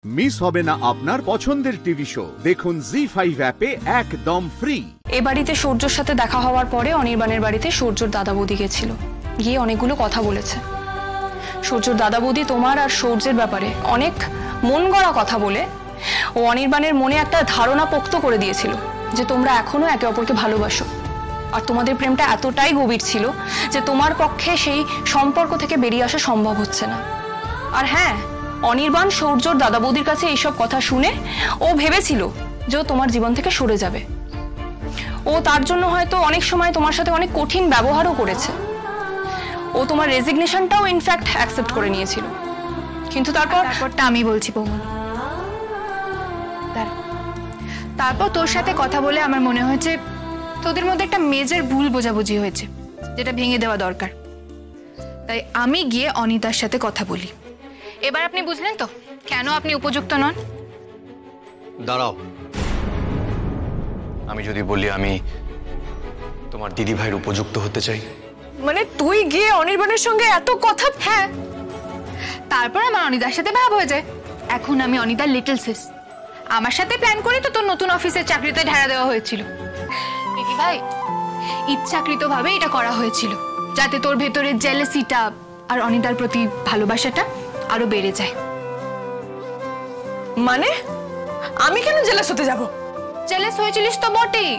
Miss হবে না আপনার পছন্দের টিভি শো। দেখুন জি5 অ্যাপে একদম ফ্রি। এ বাড়িতে সূর্যর সাথে দেখা হওয়ার পরে অনির্বাণের বাড়িতে সূর্যর দাদা বৌদি গেছিল, গিয়ে অনেকগুলো কথা বলেছে। সূর্যর দাদা বৌদি তোমার আর সূর্যের ব্যাপারে অনেক মন গড়া কথা বলে ও অনির্বাণের মনে একটা ধারণা পোক্ত করে দিয়েছিল যে তোমরা এখনো একে অপরকে ভালোবাসো, আর তোমাদের প্রেমটা এতটাই গভীর ছিল যে তোমার পক্ষে সেই সম্পর্ক থেকে বেরিয়ে আসা সম্ভব হচ্ছে না। আর হ্যাঁ, অনির্বাণ সূর্যর দাদা বৌদির কাছে এইসব কথা শুনে ও ভেবেছিল যে ও তোমার জীবন থেকে সরে যাবে। ও তার জন্য হয়তো অনেক সময় তোমার সাথে অনেক কঠিন ব্যবহারও করেছে। ও তোমার রেজিগনেশনটাও ইনফ্যাক্ট অ্যাকসেপ্ট করে নিয়েছিল। কিন্তু তারপরটা আমি বলছি বৌমনি। তারপর তোর সাথে কথা বলে আমার মনে হয়েছে তোদের মধ্যে একটা মেজর ভুল বোঝাবুঝি হয়েছে, যেটা ভেঙে দেওয়া দরকার। তাই আমি গিয়ে অনিতার সাথে কথা বলি। এবার আপনি বুঝলেন তো কেন আপনি উপযুক্ত নন? দাঁড়াও, আমি যদি বলি আমি তোমার দিদি ভাইয়ের উপযুক্ত হতে চাই, মানে তুই গিয়ে অনির্বাণের সঙ্গে এত কথা? হ্যাঁ, তারপর আমার অনিতার সাথে ভাব হয়ে যায় এখন আমি অনিতার লিটল সিস। আমার সাথে প্ল্যান করে তো তোর নতুন অফিসের চাকরিতে ঢেরা দেওয়া হয়েছিল। দিদি ভাই, ইচ্ছাকৃতভাবে এটা করা হয়েছিল যাতে তোর ভেতরে জেলাসিটা আর অনিতার প্রতি ভালোবাসাটা আরো বেড়ে যায়। মানে আমি কেন জেলাস হতে যাব? জেলাস হয়েছিলিস তো বটেই,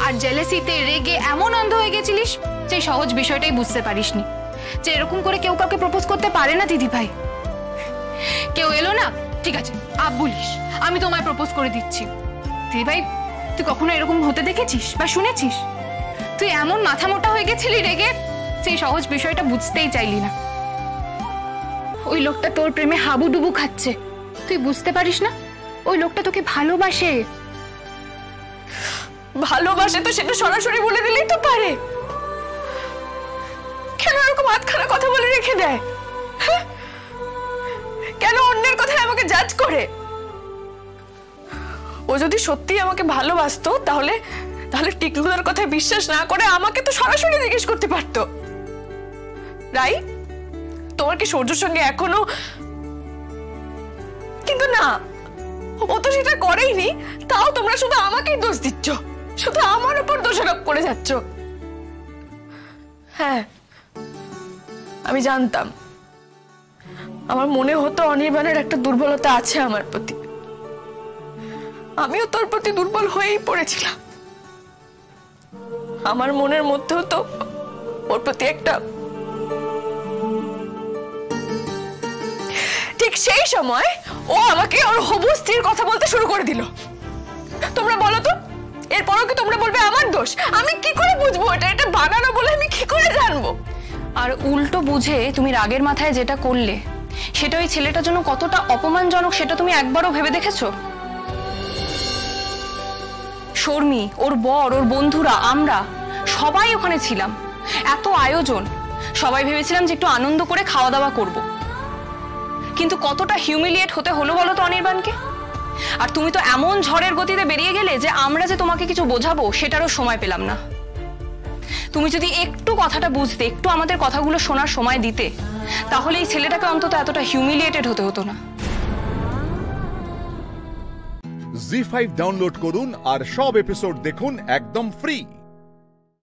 আর জেলাসিতে রেগে এমন অন্ধ হয়ে গেছিলিস যে সহজ বিষয়টাই বুঝতে পারিসনি যে এরকম করে কেউ কাউকে প্রপোজ করতে পারে না। দিদি ভাই, কেউ এলো না, ঠিক আছে আপ বলিস আমি তোমায় প্রপোজ করে দিচ্ছি। দিদি ভাই, তুই কখনো এরকম হতে দেখেছিস বা শুনেছিস? তুই এমন মাথা মোটা হয়ে গেছিলি রেগে, সেই সহজ বিষয়টা বুঝতেই চাইলি না। ওই লোকটা তোর প্রেমে হাবুডুবু খাচ্ছে, তুই বুঝতে পারিস না? ওই লোকটা তোকে ভালোবাসে। ভালোবাসে তো সেটা সরাসরি বলে দিলেই তো পারে। কেন এরকম হাতখানা কথা বলে রেখে দেয়? কেন অন্যের কথায় আমাকে জাজ করে? ও যদি সত্যি আমাকে ভালোবাসতো তাহলে টিকলুদার কথায় বিশ্বাস না করে আমাকে তো সরাসরি জিজ্ঞেস করতে পারতো। রাই, তোমার কি সূর্যের সঙ্গে এখনো? কিন্তু না, ও তো সেটা করেইনি, তাও তোমরা শুধু আমাকেই দোষ দিচ্ছ, শুধু আমার উপর দোষারোপ করে যাচ্ছ। হ্যাঁ, আমি জানতাম, আমার মনে হতো অনির্বাণের একটা দুর্বলতা আছে আমার প্রতি। আমিও তোর প্রতি দুর্বল হয়েই পড়েছিলাম। আমার মনের মধ্যেও তো ওর প্রতি একটা। ঠিক সেই সময় ও আমাকে ওর হবু স্ত্রীর কথা বলতে শুরু করে দিল। তোমরা বলো তো, এরপরও কি তোমরা বলবে আমার দোষ? আমি কি করে বুঝবো এটা বানানো বলে? আমি কি করে জানবো? আর উল্টো বুঝে তুমি রাগের মাথায় যেটা করলে সেটা ওই ছেলেটার জন্য কতটা অপমানজনক সেটা তুমি একবারও ভেবে দেখেছো? শর্মি, ওর বর, ওর বন্ধুরা, আমরা সবাই ওখানে ছিলাম। এত আয়োজন, সবাই ভেবেছিলাম যে একটু আনন্দ করে খাওয়া দাওয়া করব। কিন্তু কতটা হিউমিলিয়েট হতে হলো বলো তো অনির্বাণকে। আর তুমি তো এমন ঝড়ের গতিতে বেরিয়ে গেলে যে আমরা যে তোমাকে কিছু বোঝাবো সেটারও সময় পেলাম না। তুমি যদি একটু কথাটা বুঝতে, একটু আমাদের কথাগুলো শোনার সময় দিতে, তাহলে এই ছেলেটাকে অন্তত এতটা হিউমিলিয়েটেড হতে হতো না। জি5 ডাউনলোড করুন আর সব এপিসোড দেখুন একদম ফ্রি।